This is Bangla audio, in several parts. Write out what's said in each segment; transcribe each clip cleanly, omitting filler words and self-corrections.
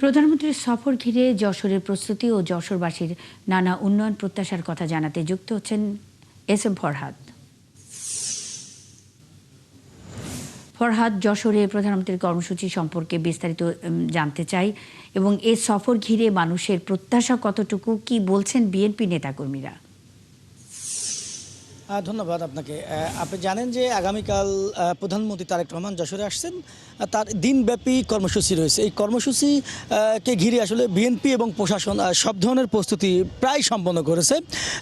প্রধানমন্ত্রীর সফর ঘিরে যশোরের প্রস্তুতি ও যশোরবাসীর নানা উন্নয়ন প্রত্যাশার কথা জানাতে যুক্ত হচ্ছেন এস.এম. ফরহাদ। ফরহাদ, যশোরে প্রধানমন্ত্রীর কর্মসূচি সম্পর্কে বিস্তারিত জানতে চাই এবং এই সফর ঘিরে মানুষের প্রত্যাশা কতটুকু, কি বলছেন বিএনপি নেতাকর্মীরা? ধন্যবাদ আপনাকে। আপনি জানেন যে আগামীকাল প্রধানমন্ত্রী তারেক রহমান যশোরে আসছেন। তার দিনব্যাপী কর্মসূচি রয়েছে। এই কর্মসূচি কে ঘিরে আসলে বিএনপি এবং প্রশাসন সব ধরনের প্রস্তুতি প্রায় সম্পন্ন করেছে।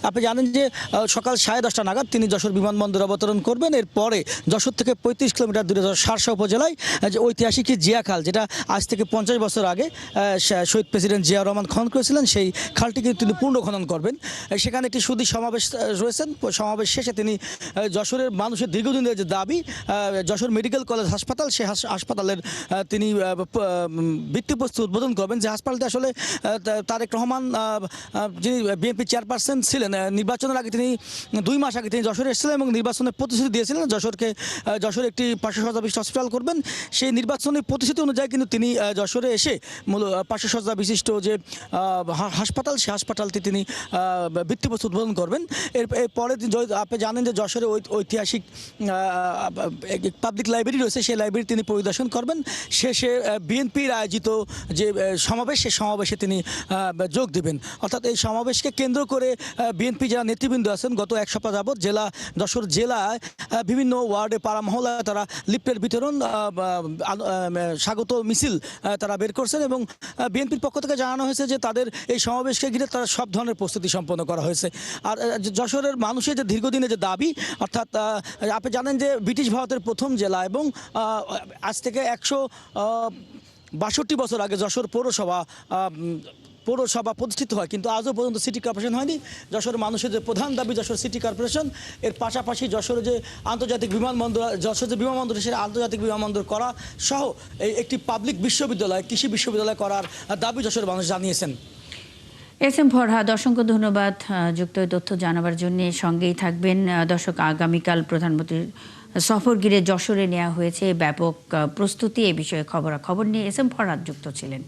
আপনি জানেন যে সকাল 10:30 নাগাদ তিনি যশোর বিমানবন্দরে অবতরণ করবেন। এরপরে যশোর থেকে 35 কিলোমিটার দূরে শার্শা উপজেলায় যে ঐতিহাসিক জিয়া খাল, যেটা আজ থেকে 50 বছর আগে শহীদ প্রেসিডেন্ট জিয়া রহমান খনন করেছিলেন, সেই খালটিকে তিনি পূর্ণ খনন করবেন। সেখানে একটি সুদী সমাবেশ রয়েছেন। সমাবেশ শেষে তিনি যশোরের মানুষের দীর্ঘদিনের যে দাবি, যশোর মেডিকেল কলেজ হাসপাতাল, সেই হাসপাতালের তিনি ভিত্তিপ্রস্তর উদ্বোধন করবেন। যে হাসপাতালটি আসলে তারেক রহমান, যিনি বিএনপি চেয়ারপারসন ছিলেন, নির্বাচনের আগে তিনি 2 মাস আগে তিনি যশোরে এসেছিলেন এবং নির্বাচনের প্রতিশ্রুতি দিয়েছিলেন যশোরে একটি 500 শয্যা বিশিষ্ট হসপিটাল করবেন। সেই নির্বাচনী প্রতিশ্রুতি অনুযায়ী কিন্তু তিনি যশোরে এসে 500 শয্যা বিশিষ্ট যে হাসপাতাল, সেই হাসপাতালটি তিনি ভিত্তিপ্রস্তর উদ্বোধন করবেন। এরপরে আপনি জানেন যে যশোরে ঐতিহাসিক পাবলিক লাইব্রেরি রয়েছে, সেই লাইব্রেরি তিনি পরিদর্শন করবেন। শেষে বিএনপির আয়োজিত যে সমাবেশ, সেই সমাবেশে তিনি যোগ দেবেন। অর্থাৎ এই সমাবেশকে কেন্দ্র করে বিএনপি যারা নেতৃবৃন্দ আছেন, গত 1 সপ্তাহ যাবৎ যশোর জেলায় বিভিন্ন ওয়ার্ডে, পাড়া মহল্লায় তারা লিফলেট বিতরণ, স্বাগত মিছিল তারা বের করছেন এবং বিএনপির পক্ষ থেকে জানানো হয়েছে যে তাদের এই সমাবেশকে ঘিরে তারা সব ধরনের প্রস্তুতি সম্পন্ন করা হয়েছে। আর যশোরের মানুষের যে দীর্ঘদিনের যে দাবি, অর্থাৎ আপনি জানেন যে ব্রিটিশ ভারতের প্রথম জেলা এবং আজ থেকে 162 বছর আগে যশোর পৌরসভা প্রতিষ্ঠিত হয়, কিন্তু আজও পর্যন্ত সিটি কর্পোরেশন হয়নি। যশোরের মানুষের যে প্রধান দাবি যশোর সিটি কর্পোরেশন, এর পাশাপাশি যশোরে যে আন্তর্জাতিক বিমানবন্দর, যশোর যে বিমানবন্দর, সেটা আন্তর্জাতিক বিমানবন্দর করা সহ একটি পাবলিক বিশ্ববিদ্যালয়, কৃষি বিশ্ববিদ্যালয় করার দাবি যশোরের মানুষ জানিয়েছেন। এস.এম. ফরহাদ, অসংখ্য ধন্যবাদ যুক্ত তথ্য জানাবার জন্য। সঙ্গেই থাকবেন। দর্শক, আগামীকাল প্রধানমন্ত্রীর সফর ঘিরে যশোরে নেওয়া হয়েছে ব্যাপক প্রস্তুতি, এ বিষয়ে খবরাখবর নিয়ে এস.এম. ফরহাদ যুক্ত ছিলেন।